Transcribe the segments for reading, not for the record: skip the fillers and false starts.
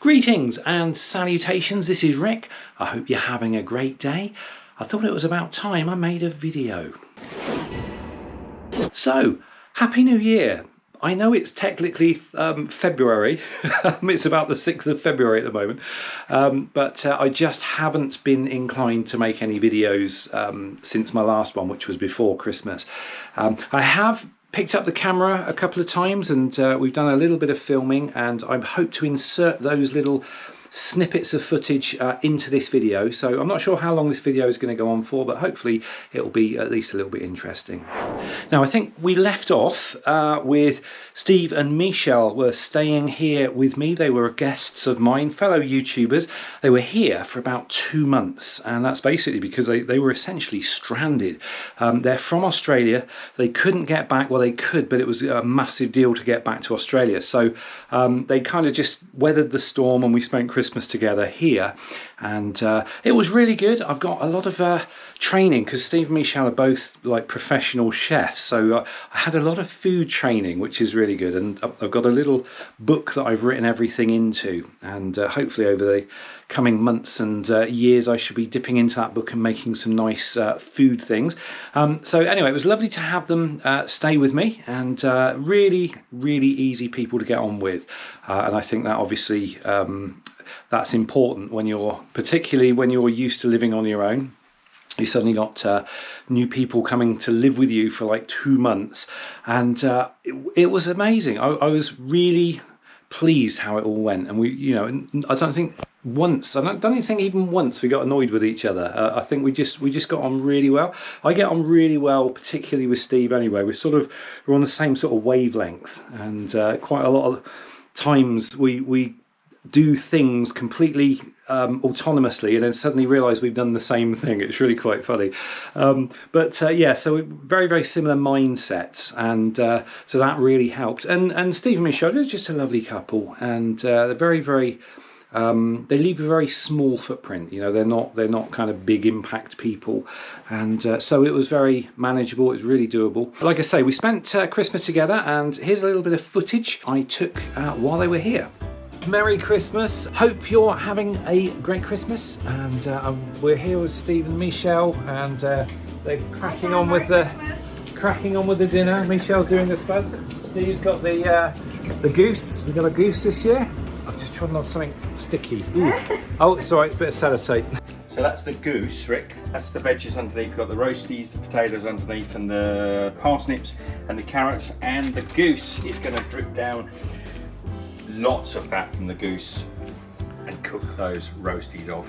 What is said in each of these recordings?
Greetings and salutations, this is Rick. I hope you're having a great day. I thought it was about time I made a video. So, Happy New Year. I know it's technically February, it's about the 6th of February at the moment, but I just haven't been inclined to make any videos since my last one, which was before Christmas. I have picked up the camera a couple of times and we've done a little bit of filming, and I hope to insert those little snippets of footage into this video. So I'm not sure how long this video is going to go on for, but hopefully it'll be at least a little bit interesting. Now, I think we left off with Steve and Michelle were staying here with me. They were guests of mine, fellow YouTubers. They were here for about 2 months, and that's basically because they were essentially stranded. They're from Australia. They couldn't get back. Well, they could, but it was a massive deal to get back to Australia. So they kind of just weathered the storm, and we spent Christmas together here, and it was really good. I've got a lot of training because Steve and Michelle are both like professional chefs, so I had a lot of food training, which is really good, and I've got a little book that I've written everything into, and hopefully over the coming months and years I should be dipping into that book and making some nice food things. So anyway, it was lovely to have them stay with me, and really easy people to get on with, and I think that obviously that's important when particularly when you're used to living on your own. You suddenly got new people coming to live with you for like 2 months, and it was amazing. I was really pleased how it all went, and I don't think even once we got annoyed with each other. I think we just got on really well. I get on really well, particularly with Steve anyway. We're on the same sort of wavelength, and quite a lot of times we do things completely autonomously and then suddenly realise we've done the same thing. It's really quite funny. Yeah, so very similar mindsets, and so that really helped. And Steve and Michelle are just a lovely couple, and they're very they leave a very small footprint. They're not kind of big impact people, and so it was very manageable. It was really doable. Like I say, we spent Christmas together, and here's a little bit of footage I took while they were here. Merry Christmas. Hope you're having a great Christmas, and we're here with Steve and Michelle, and they're cracking on with the dinner. Michelle's doing the spuds. Steve's got the goose. We've got a goose this year. I've just trodden on something sticky. Ooh. Oh, it's all right. It's a bit of sellotape. So that's the goose, Rick. That's the veggies underneath. We've got the roasties, the potatoes underneath, and the parsnips and the carrots, and the goose is going to drip down lots of fat from the goose and cook those roasties off.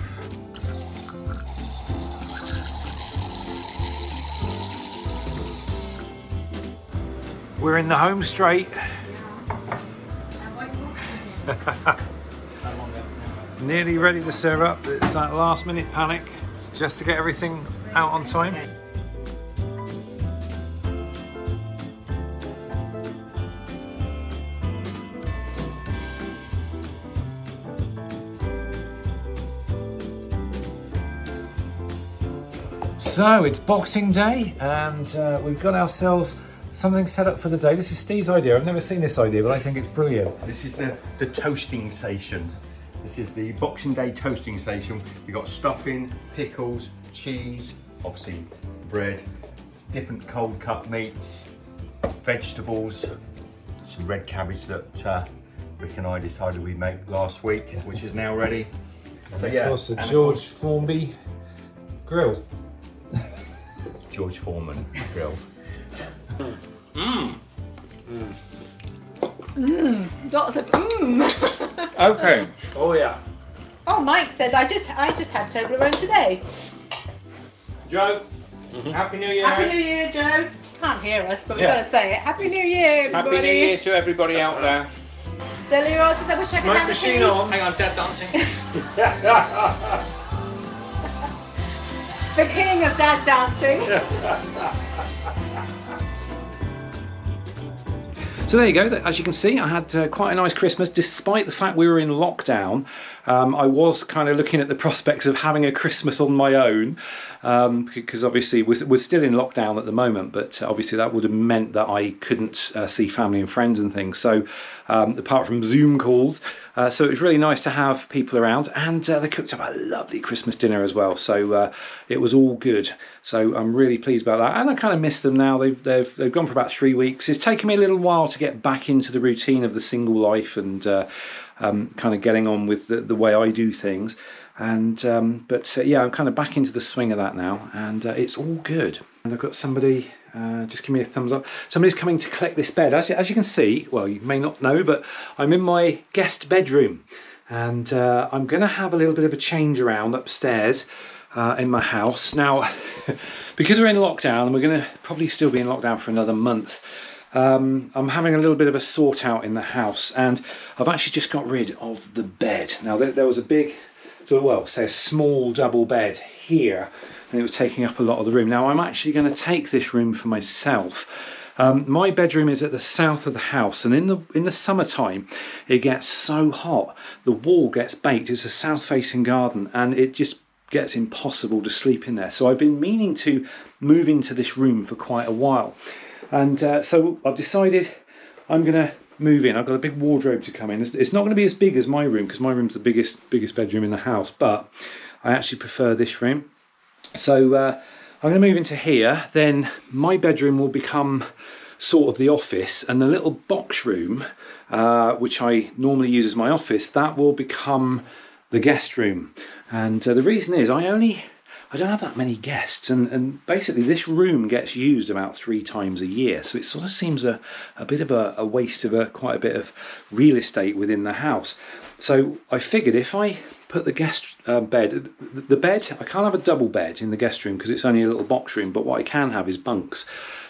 We're in the home straight. Nearly ready to serve up. It's that last minute panic just to get everything out on time. So it's Boxing Day, and we've got ourselves something set up for the day. This is Steve's idea. I've never seen this idea, but I think it's brilliant. This is the toasting station. This is the Boxing Day toasting station. We've got stuffing, pickles, cheese, obviously bread, different cold cut meats, vegetables, some red cabbage that Rick and I decided we'd make last week, which is now ready. And of course, a George Formby grill. George Foreman grill. Lots of Okay. Oh yeah. Oh, Mike says I just had Toblerone today. Joe, Happy New Year. Happy New Year, Joe. Can't hear us, but we've got to say it. Happy New Year, everybody. Happy New Year to everybody out there. So Leroy says I wish I could Smoke have machine a on. Hang on, Dad dancing. The king of dad dancing. So there you go. As you can see, I had quite a nice Christmas, despite the fact we were in lockdown. I was kind of looking at the prospects of having a Christmas on my own, because obviously we're still in lockdown at the moment, but obviously that would have meant that I couldn't see family and friends and things. So apart from Zoom calls, So it was really nice to have people around, and they cooked up a lovely Christmas dinner as well. So it was all good. So I'm really pleased about that, and I kind of miss them now. They've gone for about 3 weeks. It's taken me a little while to get back into the routine of the single life and kind of getting on with the way I do things. And but yeah, I'm kind of back into the swing of that now, and it's all good. And I've got somebody. Just give me a thumbs up. Somebody's coming to collect this bed. As you can see, well, you may not know, but I'm in my guest bedroom, and I'm going to have a little bit of a change around upstairs in my house. Now, because we're in lockdown, and we're going to probably still be in lockdown for another month, I'm having a little bit of a sort out in the house, and I've actually just got rid of the bed. Now, there was a big, well, say a small double bed here, and it was taking up a lot of the room. Now I'm actually going to take this room for myself. My bedroom is at the south of the house, and in the summertime it gets so hot, the wall gets baked. It's a south facing garden, and it just gets impossible to sleep in there. So I've been meaning to move into this room for quite a while, and so I've decided I'm going to move in. I've got a big wardrobe to come in. It's not going to be as big as my room, because my room's the biggest bedroom in the house, but I actually prefer this room. So I'm going to move into here. Then my bedroom will become sort of the office, and the little box room, which I normally use as my office, that will become the guest room. And the reason is I don't have that many guests, and basically this room gets used about 3 times a year, so it sort of seems a bit of a waste of quite a bit of real estate within the house. So I figured if I put the guest bed, the bed, I can't have a double bed in the guest room because it's only a little box room, but what I can have is bunks.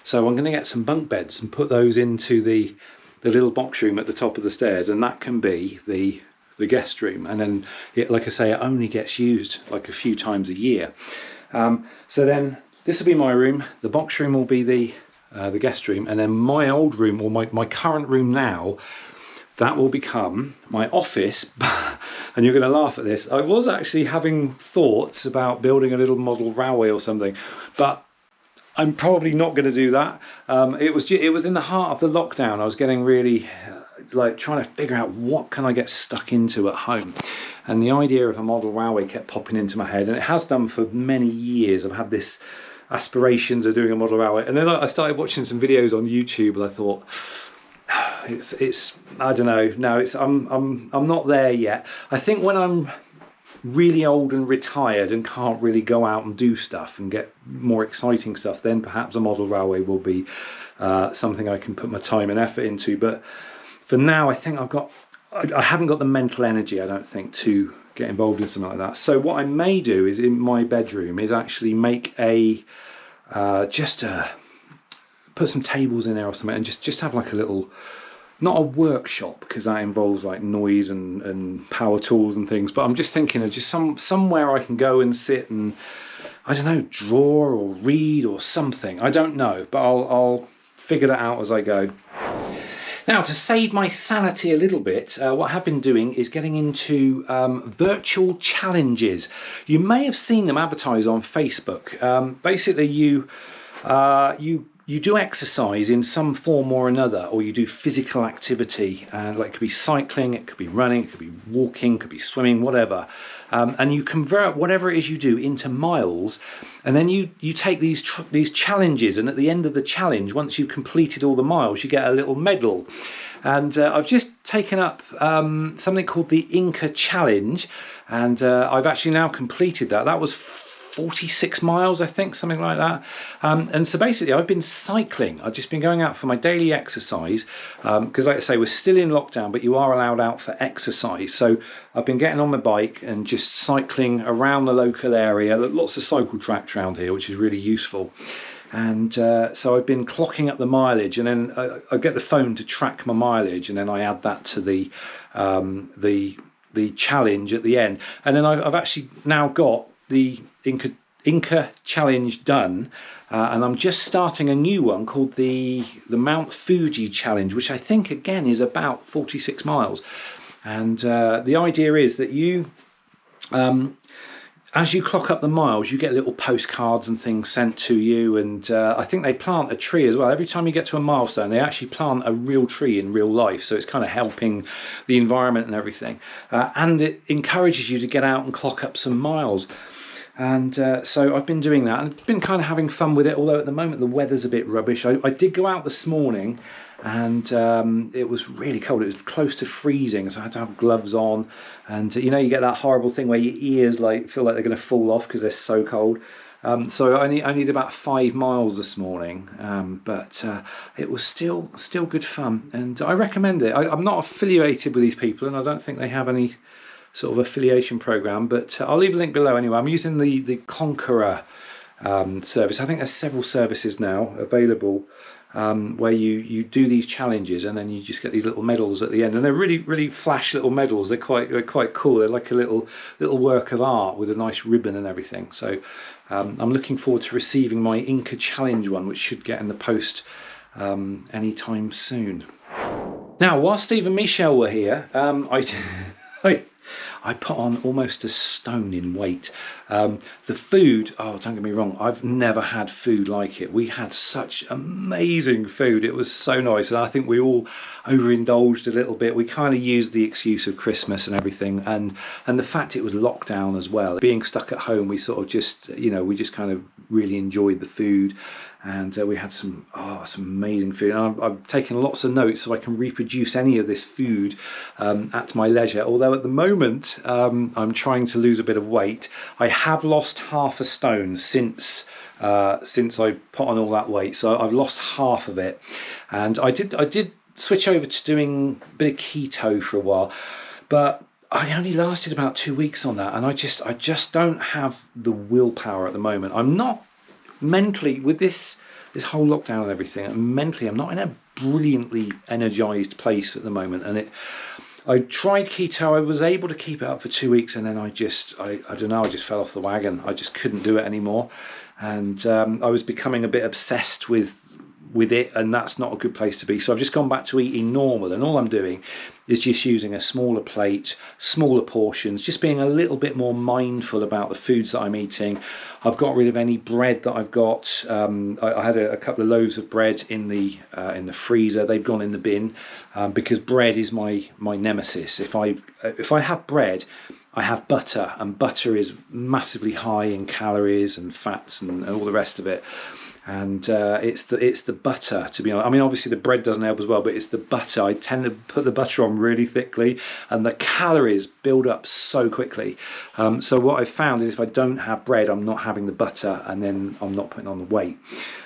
So I'm going to get some bunk beds and put those into the little box room at the top of the stairs, and that can be the guest room. And then like I say, it only gets used like a few times a year. So then this will be my room, the box room will be the guest room, and then my old room, or my current room now, that will become my office. And you're going to laugh at this, I was actually having thoughts about building a little model railway or something, but I'm probably not going to do that. It was in the heart of the lockdown. I was getting really like trying to figure out what can I get stuck into at home, and the idea of a model railway kept popping into my head, and it has done for many years. I've had this aspirations of doing a model railway, and then I started watching some videos on YouTube, and I thought, it's I don't know. No, I'm not there yet. I think when I'm really old and retired and can't really go out and do stuff and get more exciting stuff, then perhaps a model railway will be something I can put my time and effort into. But for now, I think I haven't got the mental energy, I don't think, to get involved in something like that. So what I may do is in my bedroom is actually make put some tables in there or something, and just have like a little, not a workshop, because that involves like noise and power tools and things, but I'm just thinking of just somewhere I can go and sit and, I don't know, draw or read or something. I don't know, but I'll figure that out as I go. Now, to save my sanity a little bit, what I have been doing is getting into virtual challenges. You may have seen them advertised on Facebook. Basically, you do exercise in some form or another, or you do physical activity, like it could be cycling, it could be running, it could be walking, it could be swimming, whatever. And you convert whatever it is you do into miles, and then you take these challenges, and at the end of the challenge, once you've completed all the miles, you get a little medal. And I've just taken up something called the Inca Challenge, and I've actually now completed that. That was 46 miles, I think, something like that. And so basically I've been cycling. I've just been going out for my daily exercise, because like I say, we're still in lockdown, but you are allowed out for exercise. So I've been getting on my bike and just cycling around the local area. Lots of cycle tracks around here, which is really useful. And so I've been clocking up the mileage, and then I get the phone to track my mileage, and then I add that to the challenge at the end. And then I've actually now got the Inca Challenge done, and I'm just starting a new one called the Mount Fuji Challenge, which I think again is about 46 miles. And the idea is that you as you clock up the miles, you get little postcards and things sent to you, and I think they plant a tree as well. Every time you get to a milestone, they actually plant a real tree in real life, so it's kind of helping the environment and everything. And it encourages you to get out and clock up some miles. And so I've been doing that, and I've been kind of having fun with it, although at the moment the weather's a bit rubbish. I did go out this morning, and it was really cold. It was close to freezing, so I had to have gloves on. And you know, you get that horrible thing where your ears like feel like they're going to fall off because they're so cold. So I need about 5 miles this morning, but it was still good fun, and I recommend it. I'm not affiliated with these people, and I don't think they have any sort of affiliation program, but I'll leave a link below anyway. I'm using the Conqueror service. I think there's several services now available where you do these challenges, and then you just get these little medals at the end, and they're really flash little medals. They're quite cool. They're like a little work of art with a nice ribbon and everything. So I'm looking forward to receiving my Inca challenge one, which should get in the post anytime soon. Now, while Steve and Michelle were here, I put on almost a stone in weight. The food, oh, don't get me wrong, I've never had food like it. We had such amazing food. It was so nice, and I think we all overindulged a little bit. We kind of used the excuse of Christmas and everything, and the fact it was lockdown as well. Being stuck at home, we sort of just, you know, we just kind of really enjoyed the food. And we had some amazing food. And I've taken lots of notes so I can reproduce any of this food at my leisure. Although at the moment I'm trying to lose a bit of weight. I have lost half a stone since I put on all that weight. So I've lost half of it, and I did switch over to doing a bit of keto for a while, but I only lasted about 2 weeks on that, and I just don't have the willpower at the moment. I'm not mentally, with this whole lockdown and everything, mentally I'm not in a brilliantly energized place at the moment. And I tried keto. I was able to keep it up for 2 weeks, and then I don't know, I just fell off the wagon. I just couldn't do it anymore, and I was becoming a bit obsessed with it, and that's not a good place to be. So I've just gone back to eating normal, and all I'm doing is just using a smaller plate, smaller portions, just being a little bit more mindful about the foods that I'm eating. I've got rid of any bread that I've got. I had a couple of loaves of bread in the freezer. They've gone in the bin because bread is my nemesis. If I have bread, I have butter, and butter is massively high in calories and fats and all the rest of it. And it's the butter, to be honest. I mean, obviously the bread doesn't help as well, but it's the butter. I tend to put the butter on really thickly, and the calories build up so quickly. So what I've found is if I don't have bread, I'm not having the butter, and then I'm not putting on the weight.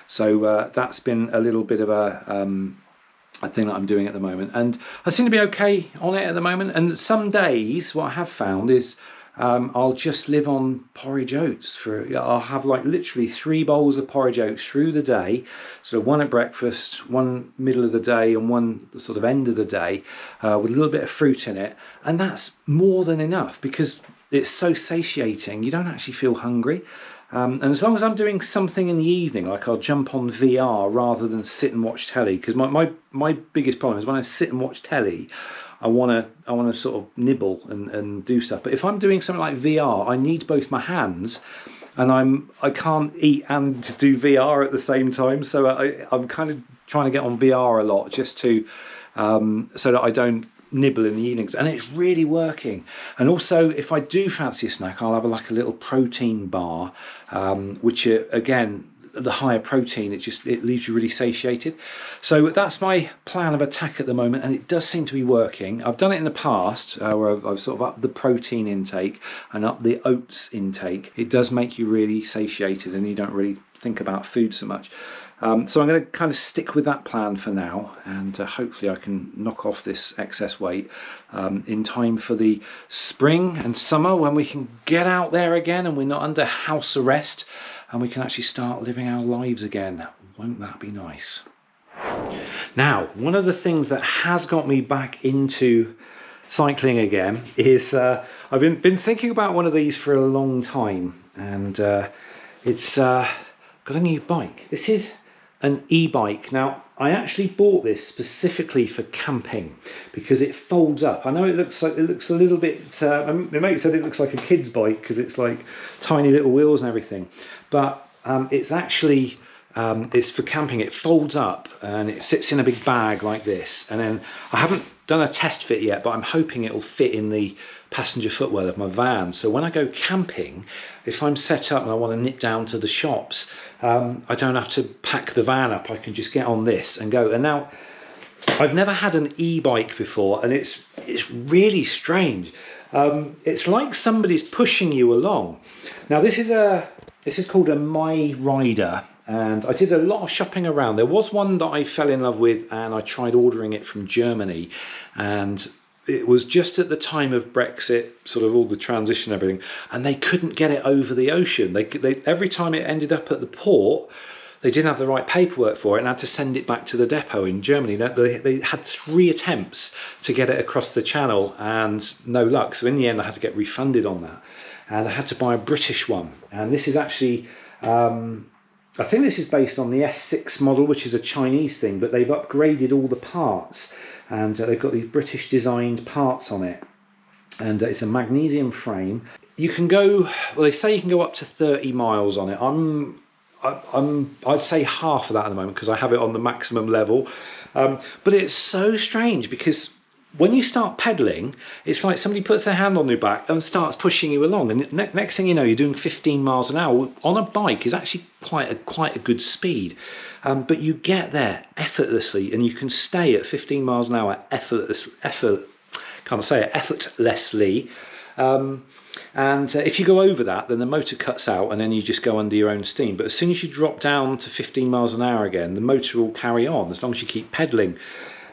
So that's been a little bit of a thing that I'm doing at the moment, and I seem to be okay on it at the moment. And some days, what I have found is I'll just live on porridge oats. I'll have like literally 3 bowls of porridge oats through the day. So one at breakfast, one middle of the day, and one sort of end of the day, with a little bit of fruit in it. And that's more than enough because it's so satiating. You don't actually feel hungry. And as long as I'm doing something in the evening, like I'll jump on VR rather than sit and watch telly, because my biggest problem is when I sit and watch telly, I want to sort of nibble and do stuff. But if I'm doing something like VR, I need both my hands, and I can't eat and do VR at the same time. So I'm kind of trying to get on VR a lot just to so that I don't nibble in the evenings, and it's really working. And also, if I do fancy a snack, I'll have like a little protein bar, which again, the higher protein, it leaves you really satiated. So that's my plan of attack at the moment, and it does seem to be working. I've done it in the past where I've sort of upped the protein intake and up the oats intake. It does make you really satiated, and you don't really think about food so much. So I'm going to kind of stick with that plan for now, and hopefully I can knock off this excess weight in time for the spring and summer, when we can get out there again and we're not under house arrest, and we can actually start living our lives again. Won't that be nice? Now, one of the things that has got me back into cycling again is I've been thinking about one of these for a long time, and it's got a new bike. This is an e-bike. Now, I actually bought this specifically for camping because it folds up. I know it looks a little bit. My mate said it looks like a kid's bike because it's like tiny little wheels and everything, but it's actually it's for camping. It folds up and it sits in a big bag like this. And then I haven't done a test fit yet, but I'm hoping it will fit in the passenger footwell of my van. So when I go camping, if I'm set up and I want to nip down to the shops, I don't have to pack the van up. I can just get on this and go. And now I've never had an e-bike before, and it's really strange. It's like somebody's pushing you along. Now this is called a My Rider, and I did a lot of shopping around. There was one that I fell in love with, and I tried ordering it from Germany, and it was just at the time of Brexit, sort of all the transition and everything, and they couldn't get it over the ocean. They every time it ended up at the port, they didn't have the right paperwork for it and had to send it back to the depot in Germany. They had 3 attempts to get it across the channel and no luck. So in the end, I had to get refunded on that. And I had to buy a British one. And this is actually, I think this is based on the S6 model, which is a Chinese thing, but they've upgraded all the parts. And they've got these British designed parts on it. And it's a magnesium frame. You can go, well, they say you can go up to 30 miles on it. I'd say half of that at the moment because I have it on the maximum level. But it's so strange because when you start pedaling, it's like somebody puts their hand on your back and starts pushing you along. And next thing you know, you're doing 15 miles an hour on a bike is actually quite a good speed. But you get there effortlessly, and you can stay at 15 miles an hour effortlessly. And if you go over that, then the motor cuts out and then you just go under your own steam. But as soon as you drop down to 15 miles an hour again, the motor will carry on as long as you keep pedaling.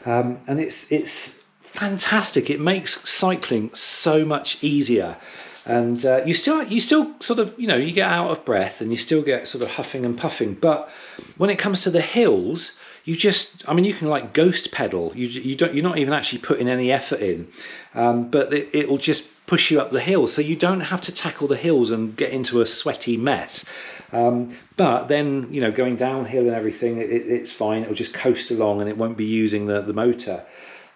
And it's fantastic. It makes cycling so much easier. And you still sort of, you get out of breath and you still get sort of huffing and puffing. But when it comes to the hills, you can like ghost pedal. You're not even actually putting any effort in, but it'll just push you up the hill, so you don't have to tackle the hills and get into a sweaty mess. But then, going downhill and everything, it's fine. It'll just coast along and it won't be using the motor.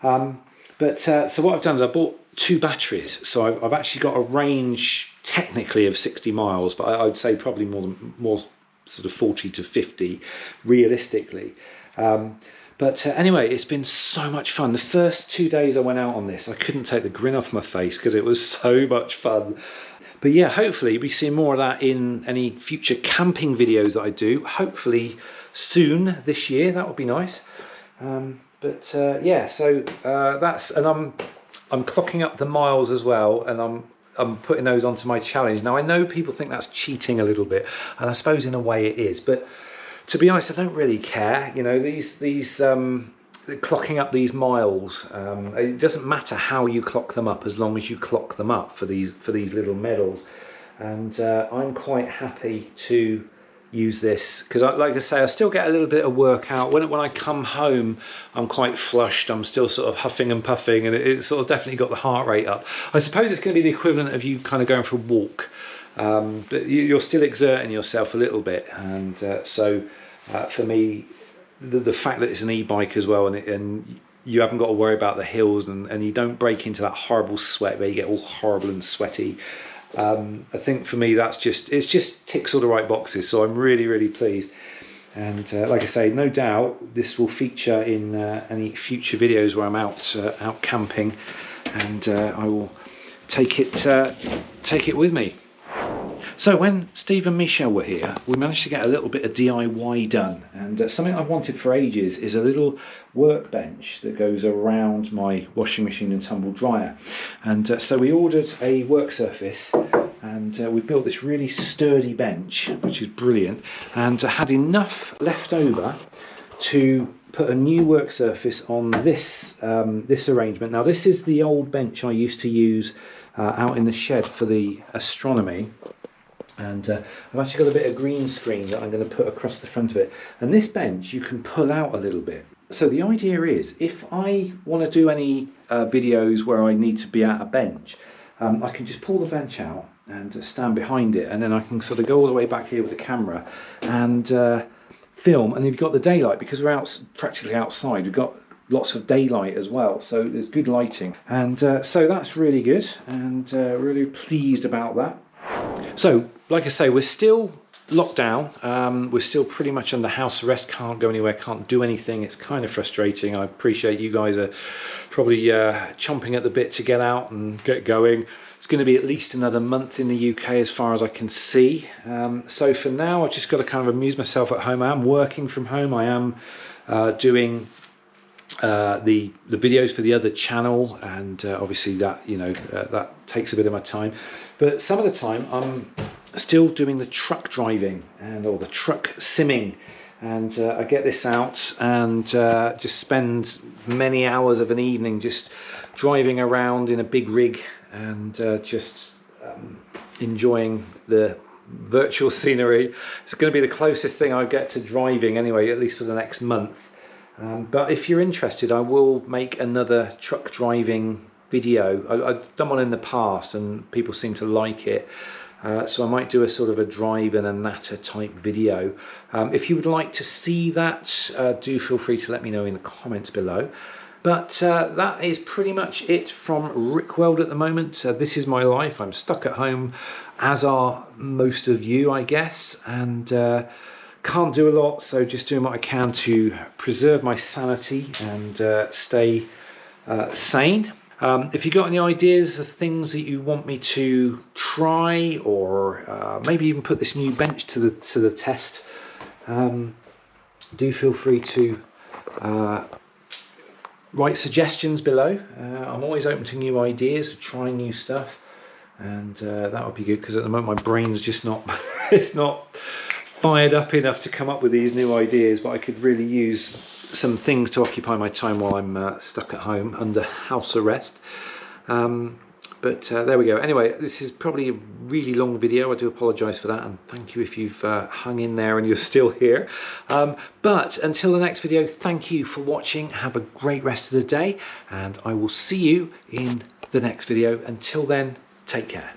So what I've done is I bought 2 batteries. So I've actually got a range technically of 60 miles, but I'd say probably more sort of 40 to 50 realistically. Anyway, it's been so much fun. The first 2 days I went out on this, I couldn't take the grin off my face because it was so much fun. But yeah, hopefully you'll be seeing more of that in any future camping videos that I do. Hopefully soon this year, that would be nice. Yeah, so that's, and I'm clocking up the miles as well, and I'm putting those onto my challenge. Now I know people think that's cheating a little bit, and I suppose in a way it is, but to be honest, I don't really care. These clocking up these miles, it doesn't matter how you clock them up as long as you clock them up for these little medals. And I'm quite happy to use this because, like I say, I still get a little bit of workout. When I come home, I'm quite flushed. I'm still sort of huffing and puffing, and it's sort of definitely got the heart rate up. I suppose it's going to be the equivalent of you kind of going for a walk. But you're still exerting yourself a little bit, and so for me, the fact that it's an e-bike as well, and you haven't got to worry about the hills, and you don't break into that horrible sweat where you get all horrible and sweaty. I think for me it just ticks all the right boxes, so I'm really pleased. And like I say, no doubt this will feature in any future videos where I'm out camping, and I will take it with me. So when Steve and Michelle were here, we managed to get a little bit of DIY done, and something I've wanted for ages is a little workbench that goes around my washing machine and tumble dryer. And so we ordered a work surface, and we built this really sturdy bench, which is brilliant, and had enough left over to put a new work surface on this arrangement. Now this is the old bench I used to use out in the shed for the astronomy. And I've actually got a bit of green screen that I'm going to put across the front of it. And this bench you can pull out a little bit. So the idea is, if I want to do any videos where I need to be at a bench, I can just pull the bench out and stand behind it, and then I can sort of go all the way back here with the camera and film, and you've got the daylight because we're practically outside. We've got lots of daylight as well, so there's good lighting, and so that's really good, and really pleased about that. So like I say, we're still locked down. We're still pretty much under house arrest, can't go anywhere, can't do anything. It's kind of frustrating. I appreciate you guys are probably chomping at the bit to get out and get going. It's going to be at least another month in the UK as far as I can see. So for now, I've just got to kind of amuse myself at home. I am working from home. I am doing the videos for the other channel, and obviously that, you know, that takes a bit of my time. But some of the time I'm still doing the truck driving or the truck simming, and I get this out and just spend many hours of an evening just driving around in a big rig and just enjoying the virtual scenery. It's going to be the closest thing I get to driving anyway, at least for the next month. But if you're interested, I will make another truck driving video. I've done one in the past and people seem to like it. So I might do a sort of a drive and a natter type video. If you would like to see that, do feel free to let me know in the comments below. But that is pretty much it from Rickworld at the moment. This is my life. I'm stuck at home, as are most of you, I guess, and can't do a lot, so just doing what I can to preserve my sanity and stay sane. If you've got any ideas of things that you want me to try, or maybe even put this new bench to the test, do feel free to write suggestions below. I'm always open to new ideas, to try new stuff, and that would be good, because at the moment my brain's just not it's not fired up enough to come up with these new ideas, but I could really use some things to occupy my time while I'm stuck at home under house arrest. But there we go. Anyway, this is probably a really long video. I do apologise for that, and thank you if you've hung in there and you're still here. But until the next video, thank you for watching. Have a great rest of the day, and I will see you in the next video. Until then, take care.